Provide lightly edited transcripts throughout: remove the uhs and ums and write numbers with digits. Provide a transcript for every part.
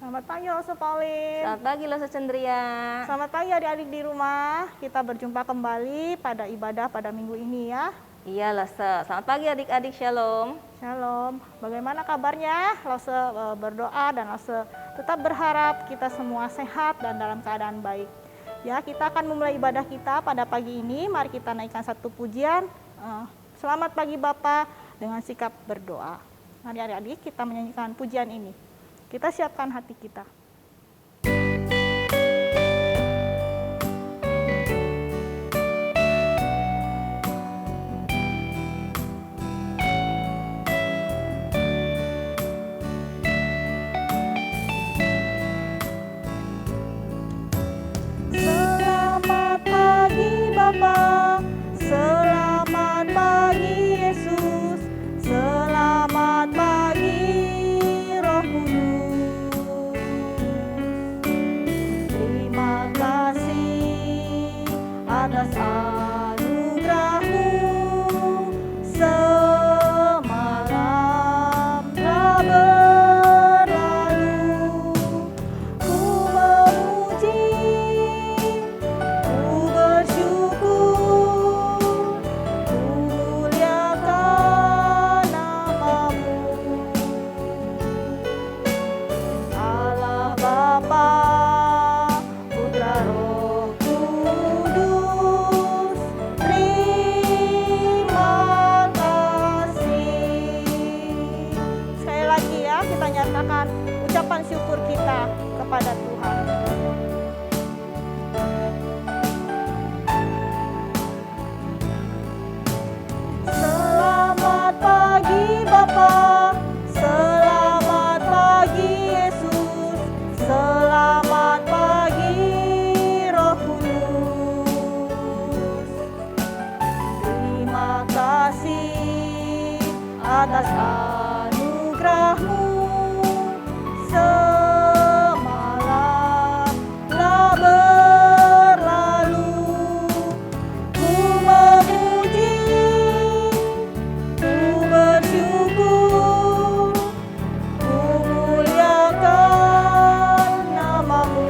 Selamat pagi Loso Pauline. Selamat pagi Loso Cendria. Selamat pagi adik-adik di rumah. Kita berjumpa kembali pada ibadah pada minggu ini ya. Iya Loso. Selamat pagi adik-adik, shalom. Shalom. Bagaimana kabarnya? Loso berdoa dan Loso tetap berharap kita semua sehat dan dalam keadaan baik. Ya, kita akan memulai ibadah kita pada pagi ini. Mari kita naikkan satu pujian. Selamat pagi Bapa dengan sikap berdoa. Mari adik-adik kita menyanyikan pujian ini. Kita siapkan hati kita. Selamat pagi Bapa, selamat pagi Yesus, selamat pagi Roh Kudus. Terima kasih atas anugerah-Mu, semalam telah berlalu. Ku memuji, ku bersyukur, ku muliakan nama-Mu. Allah Bapa, Putra Roh Kudus, terima kasih. Sekali lagi ya, kita nyatakan ucapan syukur kita kepada Tuhan. Selamat pagi Bapa, selamat pagi Yesus, selamat pagi Roh Kudus. Terima kasih atas anugerah-Mu, semalam telah berlalu. Ku memuji, ku bersyukur, ku muliakan nama-Mu.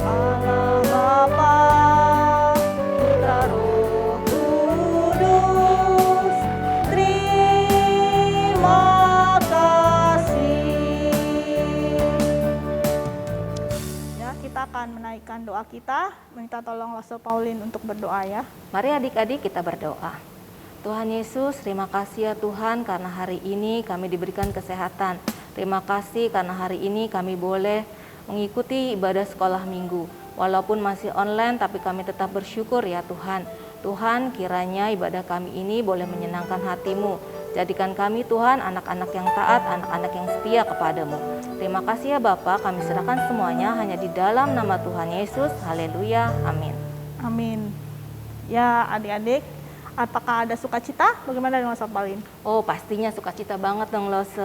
Allah Bapa, Putra Roh Kudus, terima kasih. Ya, kita akan menaikkan doa kita, minta tolong Loso Pauline untuk berdoa ya. Mari adik-adik kita berdoa. Tuhan Yesus, terima kasih ya Tuhan karena hari ini kami diberikan kesehatan. Terima kasih karena hari ini kami boleh mengikuti ibadah sekolah minggu. Walaupun masih online tapi kami tetap bersyukur ya Tuhan. Tuhan, kiranya ibadah kami ini boleh menyenangkan hati-Mu. Jadikan kami Tuhan anak-anak yang taat, anak-anak yang setia kepadamu. Terima kasih ya Bapa, kami serahkan semuanya hanya di dalam nama Tuhan Yesus. Haleluya, amin. Amin. Ya adik-adik, apakah ada sukacita? Bagaimana dengan Loso Pauline? Oh, pastinya sukacita banget dong Lose.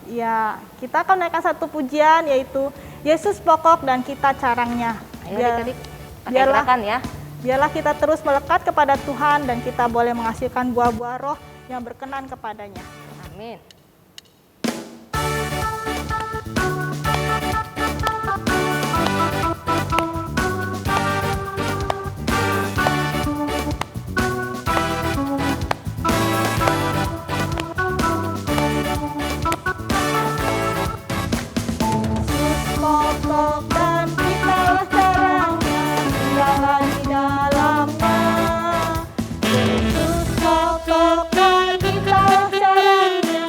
Ya, kita akan menaikkan satu pujian yaitu Yesus pokok dan kita carangnya. Ayo adik-adik, pakai biarlah- gerakan ya. Biarlah kita terus melekat kepada Tuhan dan kita boleh menghasilkan buah-buah roh yang berkenan kepadanya. Amin. Yesus pokok dan kitalah carangnya, tinggallah di dalamnya. Yesus pokok dan kitalah carangnya,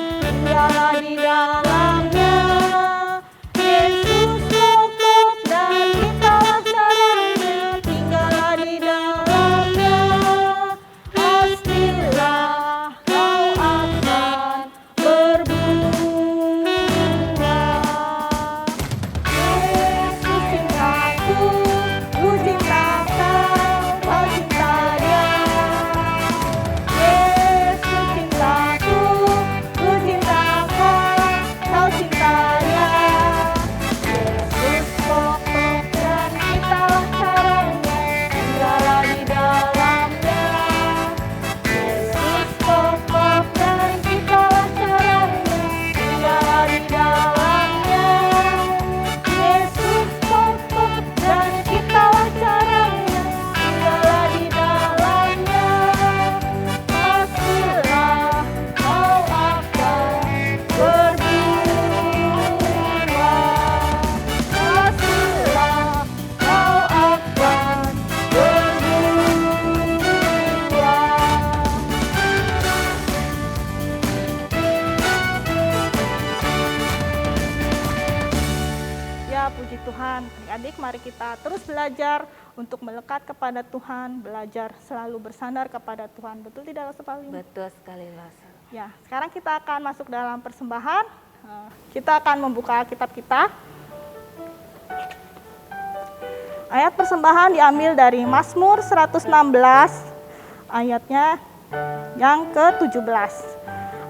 Tuhan. Adik-adik, mari kita terus belajar untuk melekat kepada Tuhan, belajar selalu bersandar kepada Tuhan. Betul tidak, Lause Pauline? Betul sekali, Lause. Ya, sekarang kita akan masuk dalam persembahan. Kita akan membuka kitab kita. Ayat persembahan diambil dari Mazmur 116, ayatnya yang ke-17.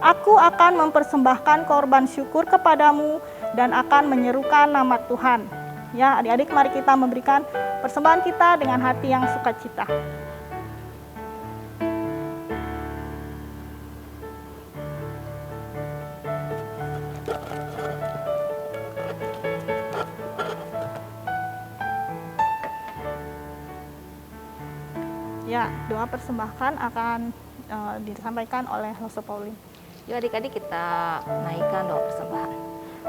Aku akan mempersembahkan korban syukur kepadamu dan akan menyerukan nama Tuhan. Ya, adik-adik, mari kita memberikan persembahan kita dengan hati yang sukacita. Ya, doa persembahan akan disampaikan oleh Lause Pauline. Yuk adik-adik, kita naikkan doa persembahan.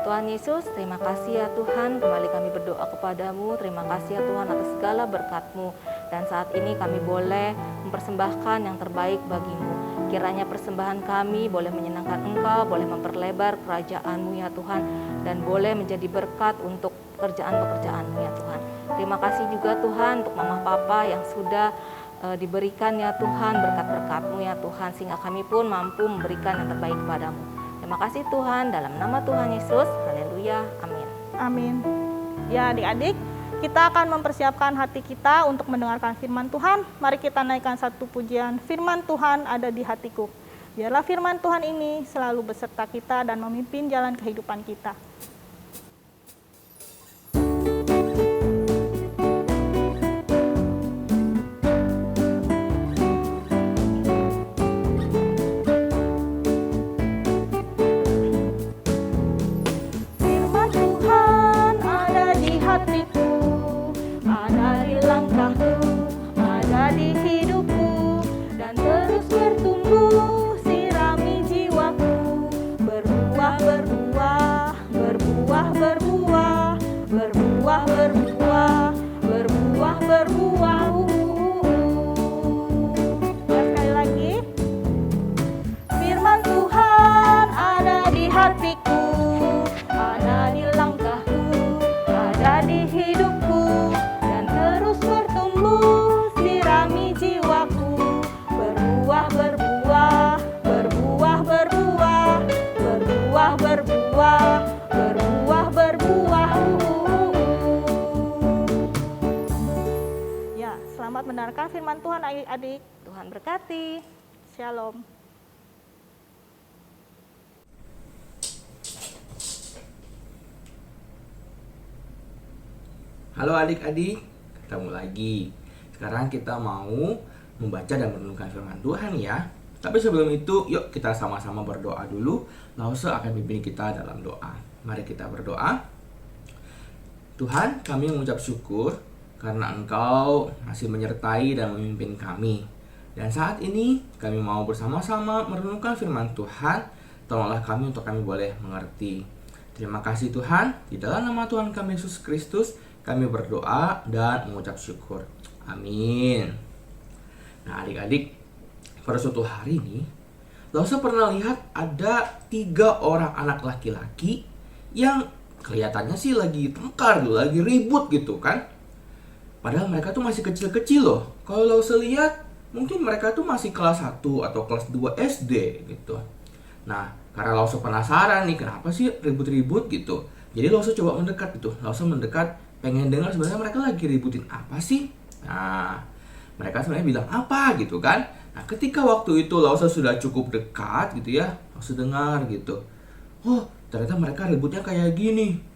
Tuhan Yesus, terima kasih ya Tuhan, kembali kami berdoa kepadamu. Terima kasih ya Tuhan atas segala berkat-Mu. Dan saat ini kami boleh mempersembahkan yang terbaik bagimu. Kiranya persembahan kami boleh menyenangkan Engkau, boleh memperlebar kerajaan-Mu ya Tuhan, dan boleh menjadi berkat untuk pekerjaan-pekerjaan-Mu ya Tuhan. Terima kasih juga Tuhan untuk Mama Papa yang sudah diberikan ya Tuhan berkat-berkat-Mu ya Tuhan, sehingga kami pun mampu memberikan yang terbaik kepadamu. Terima kasih Tuhan, dalam nama Tuhan Yesus, haleluya, amin. Amin. Ya adik-adik, kita akan mempersiapkan hati kita untuk mendengarkan firman Tuhan. Mari kita naikkan satu pujian, firman Tuhan ada di hatiku. Biarlah firman Tuhan ini selalu beserta kita dan memimpin jalan kehidupan kita. Selamat mendengarkan firman Tuhan adik-adik. Tuhan berkati. Shalom. Halo adik-adik, ketemu lagi. Sekarang kita mau membaca dan merenungkan firman Tuhan ya. Tapi sebelum itu, yuk kita sama-sama berdoa dulu. Lause akan pimpin kita dalam doa. Mari kita berdoa. Tuhan, kami mengucap syukur karena Engkau masih menyertai dan memimpin kami. Dan saat ini kami mau bersama-sama merenungkan firman Tuhan. Tolonglah kami untuk kami boleh mengerti. Terima kasih Tuhan. Di dalam nama Tuhan kami Yesus Kristus, kami berdoa dan mengucap syukur. Amin. Nah adik-adik, pada suatu hari ini, Lause pernah lihat ada 3 orang anak laki-laki yang kelihatannya sih lagi tengkar tuh, lagi ribut gitu kan. Padahal mereka tuh masih kecil-kecil loh. Kalau Lause lihat, mungkin mereka tuh masih kelas 1 atau kelas 2 SD gitu. Nah, karena Lause penasaran nih, kenapa sih ribut-ribut gitu. Jadi Lause coba mendekat gitu. Lause mendekat, pengen dengar sebenarnya mereka lagi ributin apa sih. Nah, mereka sebenarnya bilang apa gitu kan. Nah, ketika waktu itu Lause sudah cukup dekat gitu ya, Lause dengar gitu. Oh, ternyata mereka ributnya kayak gini.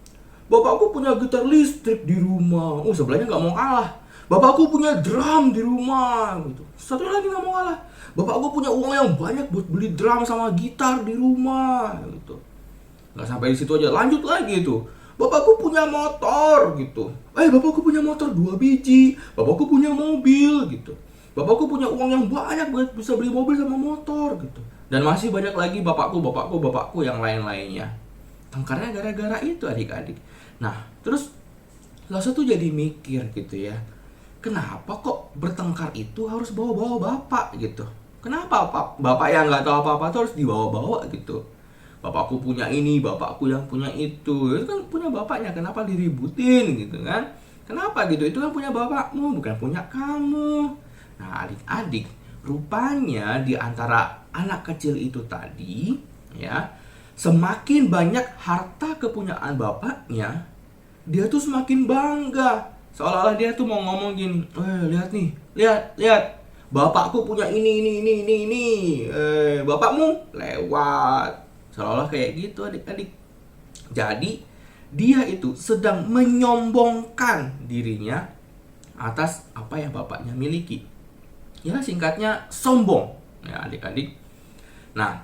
Bapakku punya gitar listrik di rumah. Oh, sebelahnya nggak mau kalah. Bapakku punya drum di rumah. Gitu. Satunya lagi nggak mau kalah. Bapakku punya uang yang banyak buat beli drum sama gitar di rumah. Gitu. Nggak sampai di situ aja. Lanjut lagi tuh. Bapakku punya motor gitu. Bapakku punya motor 2 biji. Bapakku punya mobil gitu. Bapakku punya uang yang banyak buat bisa beli mobil sama motor gitu. Dan masih banyak lagi bapakku yang lain-lainnya. Tengkarnya gara-gara itu adik-adik. Nah, terus Lause tuh jadi mikir gitu ya. Kenapa kok bertengkar itu harus bawa-bawa bapak gitu? Kenapa bapak yang nggak tahu apa-apa tuh harus dibawa-bawa gitu? bapakku punya ini, bapakku yang punya itu. Itu kan punya bapaknya, kenapa diributin gitu kan? Kenapa gitu? Itu kan punya bapakmu, bukan punya kamu. Nah, adik-adik, rupanya di antara anak kecil itu tadi, ya, semakin banyak harta kepunyaan bapaknya, dia tuh semakin bangga. Seolah-olah dia tuh mau ngomong gini, lihat nih, lihat, bapakku punya ini. Bapakmu lewat. Seolah-olah kayak gitu adik-adik. Jadi, dia itu sedang menyombongkan dirinya atas apa yang bapaknya miliki. Ya, singkatnya sombong. Ya, adik-adik. Nah,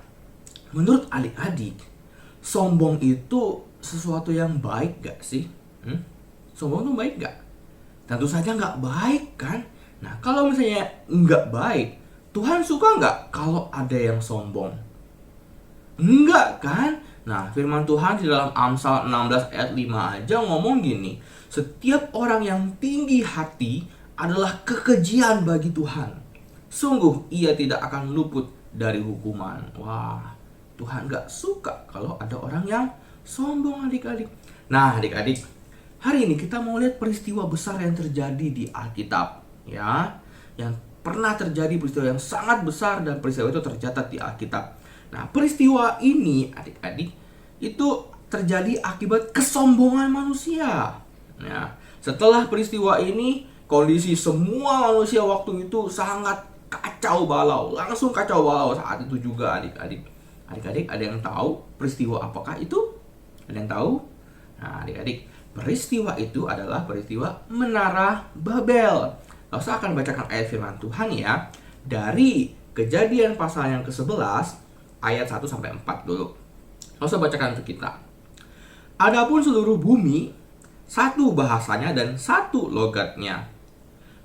menurut adik-adik, sombong itu sesuatu yang baik gak sih? Sombong itu baik gak? Tentu saja gak baik kan? Nah, kalau misalnya gak baik, Tuhan suka gak kalau ada yang sombong? Enggak kan? Nah, firman Tuhan di dalam Amsal 16 ayat 5 aja ngomong gini, setiap orang yang tinggi hati adalah kekejian bagi Tuhan. Sungguh ia tidak akan luput dari hukuman. Wah, Tuhan gak suka kalau ada orang yang sombong adik-adik. Nah adik-adik, hari ini kita mau lihat peristiwa besar yang terjadi di Alkitab, ya, yang pernah terjadi, peristiwa yang sangat besar, dan peristiwa itu tercatat di Alkitab. Nah, peristiwa ini adik-adik itu terjadi akibat kesombongan manusia. Nah, setelah peristiwa ini, kondisi semua manusia waktu itu sangat kacau balau, langsung kacau balau saat itu juga adik-adik. Adik-adik, ada yang tahu peristiwa apakah itu? Ada yang tahu? Nah, adik-adik, peristiwa itu adalah peristiwa Menara Babel. Lalu saya akan bacakan ayat firman Tuhan ya, dari Kejadian pasal yang ke-11 ayat 1 sampai 4 dulu. Lalu saya bacakan untuk kita. Adapun seluruh bumi, satu bahasanya dan satu logatnya.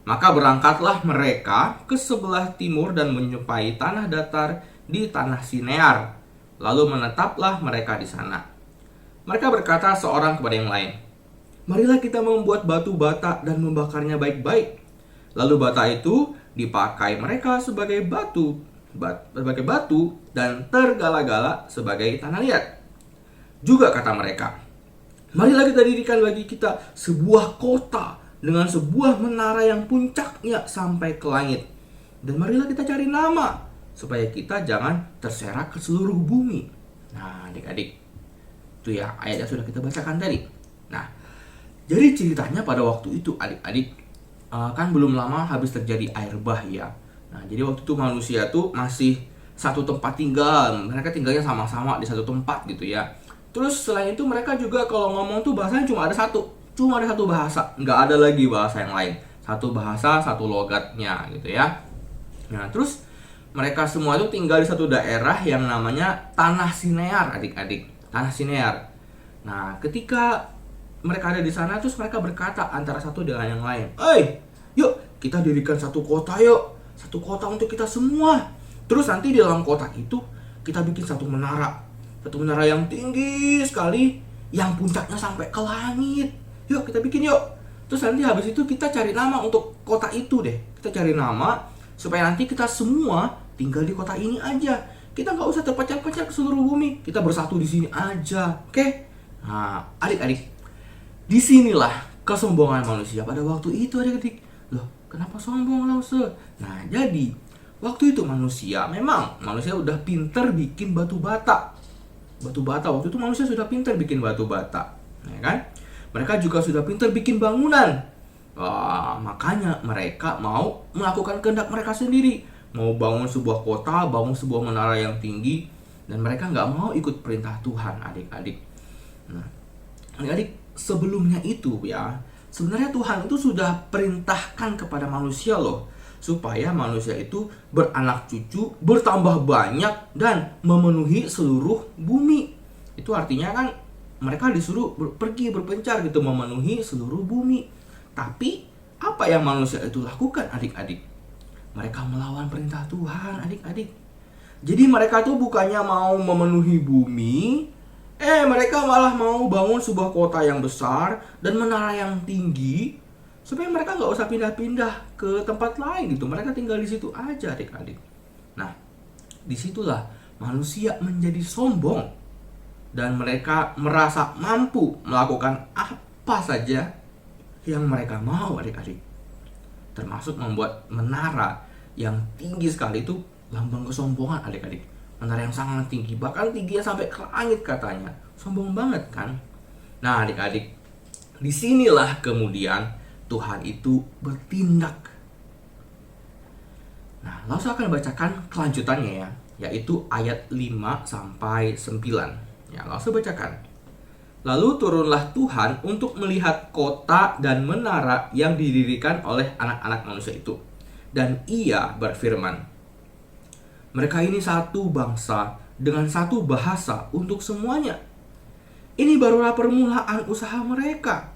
Maka berangkatlah mereka ke sebelah timur dan menyerupai tanah datar di tanah Sinear. Lalu menetaplah mereka di sana. Mereka berkata seorang kepada yang lain, marilah kita membuat batu bata dan membakarnya baik-baik. Lalu bata itu dipakai mereka sebagai batu dan tergala-gala sebagai tanah liat. Juga kata mereka, marilah kita dirikan bagi kita sebuah kota dengan sebuah menara yang puncaknya sampai ke langit. Dan marilah kita cari nama, supaya kita jangan terserak ke seluruh bumi. Nah adik-adik, itu ya ayat yang sudah kita bacakan tadi. Nah, jadi ceritanya pada waktu itu adik-adik, kan belum lama habis terjadi air bah ya. Nah, jadi waktu itu manusia tuh masih satu tempat tinggal. Mereka tinggalnya sama-sama di satu tempat gitu ya. Terus selain itu mereka juga kalau ngomong tuh bahasanya cuma ada satu bahasa. Nggak ada lagi bahasa yang lain. Satu bahasa, satu logatnya gitu ya. Nah, terus mereka semua itu tinggal di satu daerah yang namanya Tanah Sinear adik-adik. Tanah Sinear. Nah, ketika mereka ada di sana, terus mereka berkata antara satu dengan yang lain, yuk kita dirikan satu kota yuk. Satu kota untuk kita semua. Terus nanti di dalam kota itu kita bikin satu menara. Satu menara yang tinggi sekali, yang puncaknya sampai ke langit. Yuk kita bikin yuk. Terus nanti habis itu kita cari nama untuk kota itu deh. Kita cari nama supaya nanti kita semua tinggal di kota ini aja. Kita nggak usah terpecah-pecah ke seluruh bumi. Kita bersatu di sini aja, oke? Nah, adik-adik, disinilah kesombongan manusia pada waktu itu adik-adik. Loh, kenapa sombong Lause? Nah, jadi waktu itu manusia udah pinter bikin batu bata. Batu bata, waktu itu manusia sudah pinter bikin batu bata, ya kan? Mereka juga sudah pinter bikin bangunan. Makanya mereka mau melakukan kehendak mereka sendiri. Mau bangun sebuah kota, bangun sebuah menara yang tinggi. Dan mereka nggak mau ikut perintah Tuhan, adik-adik. Nah, adik-adik, sebelumnya itu ya, sebenarnya Tuhan itu sudah perintahkan kepada manusia loh, supaya manusia itu beranak cucu, bertambah banyak, dan memenuhi seluruh bumi. Itu artinya kan mereka disuruh pergi berpencar gitu, memenuhi seluruh bumi. Tapi apa yang manusia itu lakukan adik-adik? Mereka melawan perintah Tuhan adik-adik. Jadi mereka tuh bukannya mau memenuhi bumi, mereka malah mau bangun sebuah kota yang besar dan menara yang tinggi, supaya mereka nggak usah pindah-pindah ke tempat lain gitu. Mereka tinggal di situ aja adik-adik. Nah, disitulah manusia menjadi sombong. dan mereka merasa mampu melakukan apa saja yang mereka mau, adik-adik. Termasuk membuat menara yang tinggi sekali, itu lambang kesombongan, adik-adik. Menara yang sangat tinggi, bahkan tingginya sampai ke langit katanya. Sombong banget kan? Nah, adik-adik, disinilah kemudian Tuhan itu bertindak. Nah, lalu saya akan bacakan kelanjutannya ya, yaitu ayat 5 sampai 9. Ya, langsung bacakan. Lalu turunlah Tuhan untuk melihat kota dan menara yang didirikan oleh anak-anak manusia itu. Dan ia berfirman, mereka ini satu bangsa dengan satu bahasa untuk semuanya. Ini barulah permulaan usaha mereka.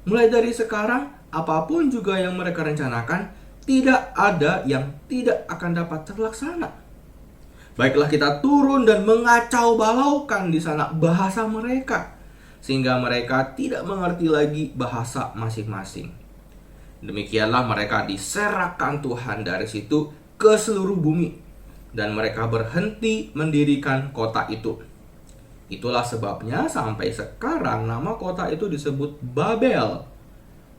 Mulai dari sekarang, apapun juga yang mereka rencanakan, tidak ada yang tidak akan dapat terlaksana. Baiklah kita turun dan mengacau balaukan di sana bahasa mereka, sehingga mereka tidak mengerti lagi bahasa masing-masing. Demikianlah mereka diserahkan Tuhan dari situ ke seluruh bumi, dan mereka berhenti mendirikan kota itu. Itulah sebabnya sampai sekarang nama kota itu disebut Babel,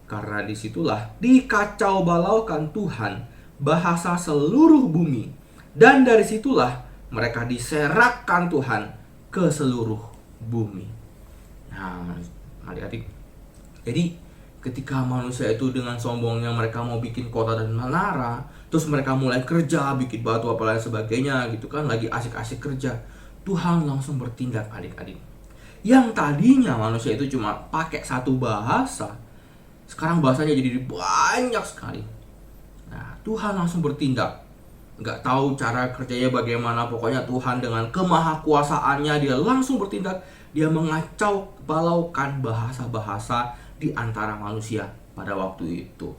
karena disitulah dikacau balaukan Tuhan bahasa seluruh bumi, dan dari situlah mereka diserahkan Tuhan ke seluruh bumi. Nah, adik-adik, jadi ketika manusia itu dengan sombongnya mereka mau bikin kota dan menara, terus mereka mulai kerja, bikin batu apa lain sebagainya gitu kan, lagi asik-asik kerja, Tuhan langsung bertindak, adik-adik. Yang tadinya manusia itu cuma pakai satu bahasa, sekarang bahasanya jadi banyak sekali. Nah, Tuhan langsung bertindak. Nggak tahu cara kerjanya bagaimana, pokoknya Tuhan dengan kemahakuasaannya dia langsung bertindak. Dia mengacau balaukan bahasa-bahasa di antara manusia pada waktu itu.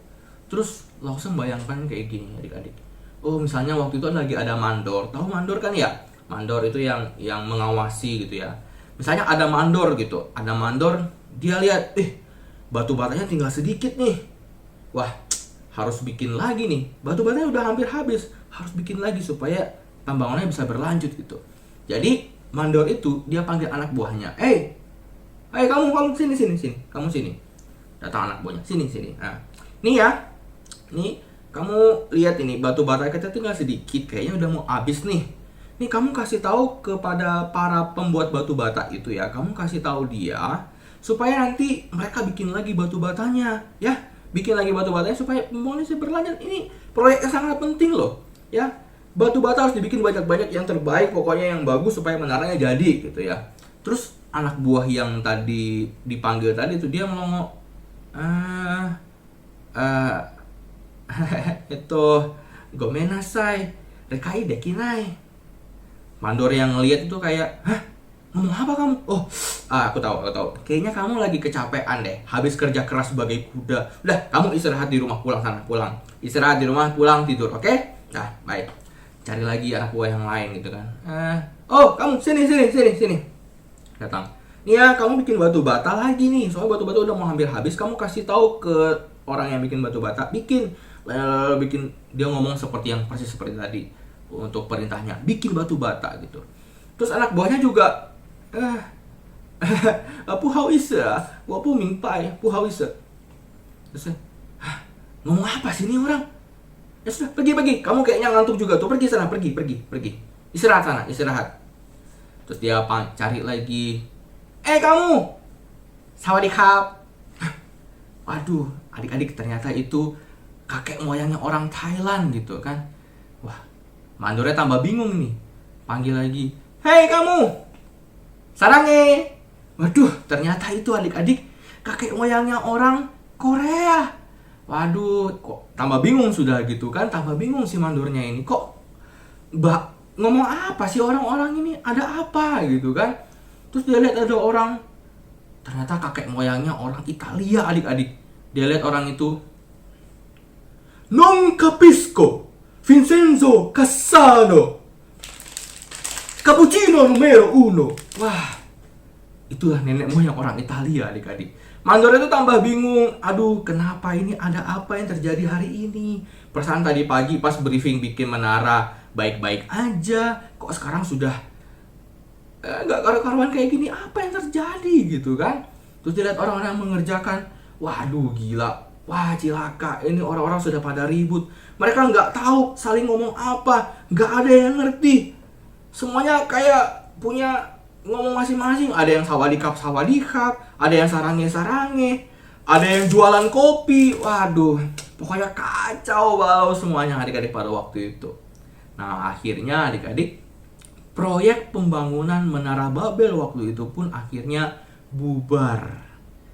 Terus langsung bayangkan kayak gini, adik-adik. Oh, misalnya waktu itu lagi ada mandor. Tahu mandor kan ya? Mandor itu yang mengawasi gitu ya. Misalnya ada mandor gitu. Ada mandor, dia lihat, batu batanya tinggal sedikit nih. Wah, harus bikin lagi nih. Batu batanya udah hampir habis. Harus bikin lagi supaya tambangannya bisa berlanjut gitu. Jadi mandor itu dia panggil anak buahnya. Kamu sini. Kamu sini. Datang anak buahnya. Sini. Nah, nih ya. Nih, kamu lihat ini batu bata kita tinggal sedikit, kayaknya udah mau habis nih. Nih kamu kasih tahu kepada para pembuat batu bata itu ya. Kamu kasih tahu dia supaya nanti mereka bikin lagi batu batanya, ya. Bikin lagi batu batanya supaya pembangunan bisa berlanjut. Ini proyek yang sangat penting loh, ya. Batu bata harus dibikin banyak-banyak yang terbaik, pokoknya yang bagus supaya menaranya jadi gitu ya. Terus anak buah yang tadi dipanggil tadi itu dia melongo. Itu gomenasai, rekai dekinai. Mandor yang ngelihat itu kayak, ngomong apa kamu? Aku tahu. Kayaknya kamu lagi kecapean deh. Habis kerja keras sebagai kuda. Udah, kamu istirahat di rumah, pulang sana, pulang. Istirahat di rumah, pulang tidur, oke? Nah, baik. Cari lagi anak buah yang lain gitu kan. Kamu sini. Datang. Nih ya, kamu bikin batu bata lagi nih. Soalnya batu bata udah mau hampir habis. Kamu kasih tahu ke orang yang bikin batu bata, bikin. Dia ngomong seperti yang persis seperti tadi. Untuk perintahnya, bikin batu bata gitu. Terus anak buahnya juga Wapu mingpai, terus ngomong apa sih ini orang? Ya sudah, pergi. Kamu kayaknya ngantuk juga tuh, pergi sana, pergi. Istirahat sana, istirahat. Terus dia cari lagi. Kamu, sawadikap. Waduh, adik-adik, ternyata itu kakek moyangnya orang Thailand gitu kan. Wah, mandornya tambah bingung nih. Panggil lagi. Hei kamu, sarange. Waduh, ternyata itu adik-adik kakek moyangnya orang Korea. Waduh, kok tambah bingung sudah gitu kan. Tambah bingung si mandornya ini. Kok ngomong apa sih orang-orang ini? Ada apa gitu kan. Terus dia lihat ada orang. Ternyata kakek moyangnya orang Italia, adik-adik. Dia lihat orang itu. Non capisco. Vincenzo Cassano, cappuccino numero 1. Wah, itulah nenek moyang orang Italia, adik-adik. Mandor itu tambah bingung. Aduh, kenapa ini? Ada apa yang terjadi hari ini? Perasaan tadi pagi pas briefing bikin menara baik-baik aja, kok sekarang sudah nggak karu-karuan kayak gini, apa yang terjadi gitu kan. Terus dilihat orang-orang mengerjakan, waduh gila, wah cilaka, ini orang-orang sudah pada ribut, mereka nggak tahu saling ngomong apa, nggak ada yang ngerti, semuanya kayak punya ngomong masing-masing, ada yang sawadikap, ada yang sarange, ada yang jualan kopi, waduh pokoknya kacau balau semuanya adik-adik pada waktu itu. Nah akhirnya adik-adik, proyek pembangunan Menara Babel waktu itu pun akhirnya bubar.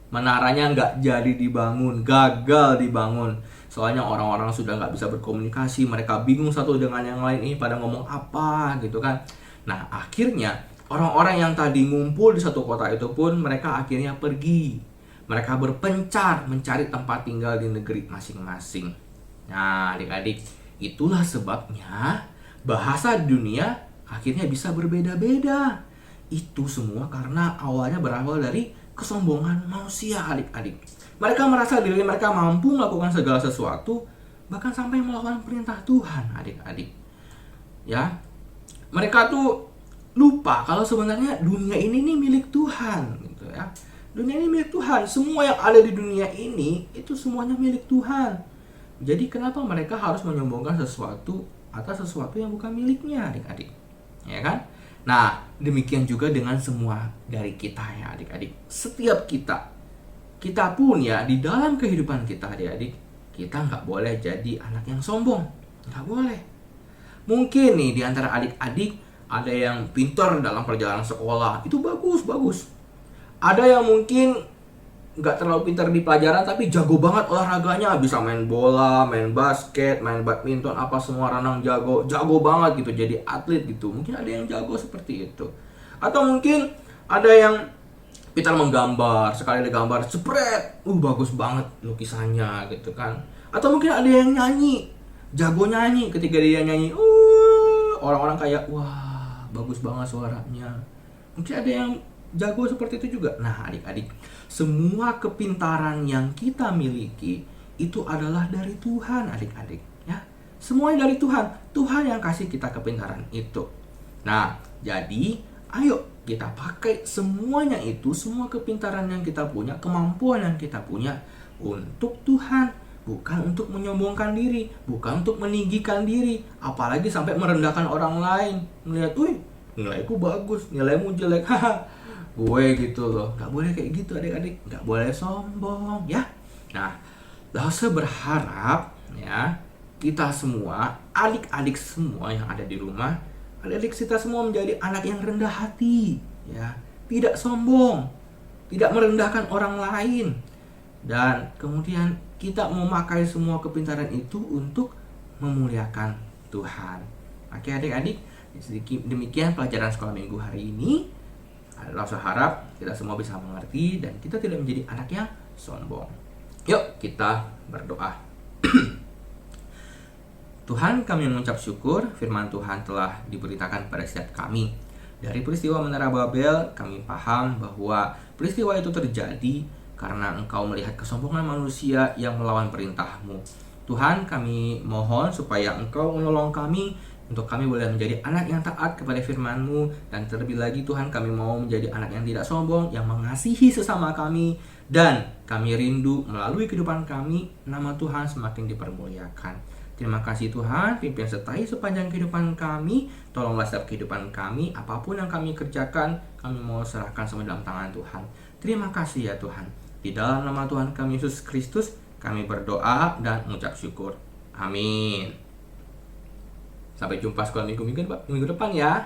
Menaranya nggak jadi dibangun, gagal dibangun. Soalnya orang-orang sudah nggak bisa berkomunikasi, mereka bingung satu dengan yang lain, ini pada ngomong apa gitu kan. Nah akhirnya orang-orang yang tadi ngumpul di satu kota itu pun mereka akhirnya pergi. Mereka berpencar mencari tempat tinggal di negeri masing-masing. Nah adik-adik, itulah sebabnya bahasa dunia akhirnya bisa berbeda-beda. Itu semua karena awalnya berawal dari kesombongan manusia adik-adik. Mereka merasa diri mereka mampu melakukan segala sesuatu, bahkan sampai melawan perintah Tuhan adik-adik. Ya, mereka tuh lupa kalau sebenarnya dunia ini nih milik Tuhan gitu ya. Dunia ini milik Tuhan, semua yang ada di dunia ini itu semuanya milik Tuhan. Jadi kenapa mereka harus menyombongkan sesuatu atas sesuatu yang bukan miliknya adik-adik, ya kan? Nah demikian juga dengan semua dari kita ya adik-adik. Setiap kita pun ya di dalam kehidupan kita adik-adik, kita nggak boleh jadi anak yang sombong, nggak boleh. Mungkin nih di antara adik-adik ada yang pintar dalam perjalanan sekolah, itu bagus. Ada yang mungkin nggak terlalu pintar di pelajaran tapi jago banget olahraganya, bisa main bola, main basket, main badminton, apa semua renang jago banget gitu, jadi atlet gitu. Mungkin ada yang jago seperti itu. Atau mungkin ada yang pintar menggambar, sekali digambar jepret, bagus banget lukisannya gitu kan. Atau mungkin ada yang nyanyi, jago nyanyi, ketika dia nyanyi, orang-orang kayak wah bagus banget suaranya. Mungkin ada yang jago seperti itu juga. Nah adik-adik, semua kepintaran yang kita miliki itu adalah dari Tuhan adik-adik ya. Semuanya dari Tuhan. Tuhan yang kasih kita kepintaran itu. Nah jadi ayo kita pakai semuanya itu, semua kepintaran yang kita punya, kemampuan yang kita punya untuk Tuhan, bukan untuk menyombongkan diri, bukan untuk meninggikan diri, apalagi sampai merendahkan orang lain. Melihat, nilaiku bagus, nilaimu jelek, gue gitu loh. Gak boleh kayak gitu adik-adik, gak boleh sombong ya. Nah Lause berharap ya, kita semua, adik-adik semua yang ada di rumah, adik-adik kita semua menjadi anak yang rendah hati ya, tidak sombong, tidak merendahkan orang lain, dan kemudian kita memakai semua kepintaran itu untuk memuliakan Tuhan. Oke adik-adik, demikian pelajaran sekolah minggu hari ini. Lause harap kita semua bisa mengerti dan kita tidak menjadi anak yang sombong. Yuk kita berdoa. Tuhan, kami mengucap syukur firman Tuhan telah diberitakan pada setiap kami. Dari peristiwa Menara Babel, kami paham bahwa peristiwa itu terjadi karena Engkau melihat kesombongan manusia yang melawan perintah-Mu. Tuhan, kami mohon supaya Engkau menolong kami untuk kami boleh menjadi anak yang taat kepada firman-Mu. Dan terlebih lagi Tuhan, kami mau menjadi anak yang tidak sombong, yang mengasihi sesama kami. Dan kami rindu melalui kehidupan kami, nama Tuhan semakin dipermuliakan. Terima kasih Tuhan, pimpin sertai sepanjang kehidupan kami. Tolonglah setiap kehidupan kami, apapun yang kami kerjakan, kami mau serahkan semua dalam tangan Tuhan. Terima kasih ya Tuhan. Di dalam nama Tuhan kami Yesus Kristus, kami berdoa dan mengucap syukur. Amin. Sampai jumpa sekolah minggu depan ya.